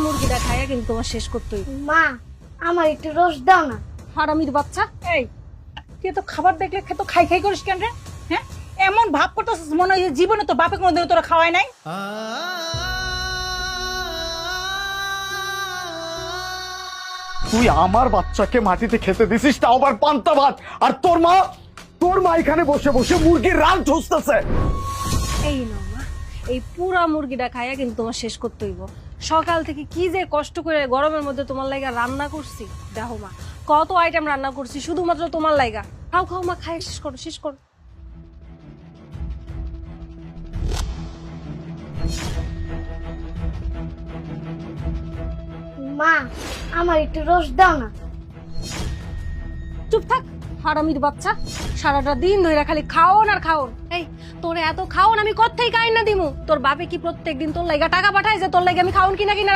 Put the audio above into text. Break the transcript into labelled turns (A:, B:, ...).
A: মুরগিটা খাইয়া কিন্তু তোমার শেষ করতেই।
B: মা আমার একটু রস দাও না।
A: হারামির বাচ্চা।
C: এই তুই তো খাবার দেখলে তো খাই খাই করিস কেন রে? হ্যাঁ, এমন ভাব করতেছিস মনে হয় জীবনে তো বাপে কোনোদিন তোরা খাওয়াই নাই।
D: তুই আমার বাচ্চাকে মাটিতে খেতে দিছিস, তাও আবার পান্তা ভাত। আর তোর মা এখানে বসে বসে মুরগির রান ঠুসতেছে।
A: এই নাও মা, এই পুরা মুরগিটা খাইয়া কিন্তু তোমার শেষ করতে হইব। সকাল থেকে কি যে কষ্ট করে গরমের মধ্যে তোমার লাইগা রান্না করছি, দেখো মা কত আইটেম রান্না করছি শুধুমাত্র তোমার লাইগা। খাও খাও মা, খাই শেষ করো শেষ করো।
B: মা আমার একটু রস দাও না।
A: চুপ থাক হারামির বাচ্চা, সারাটা দিন ধরে খালি খাওন আর খাওন। এই তোরে এত খাওন আমি কোত্থেকে আইনা দিমু? তোর বাপে কি প্রত্যেকদিন তোর লাইগা টাকা পাঠায় যে তোর লাইগা আমি খাওন কিনা কিনা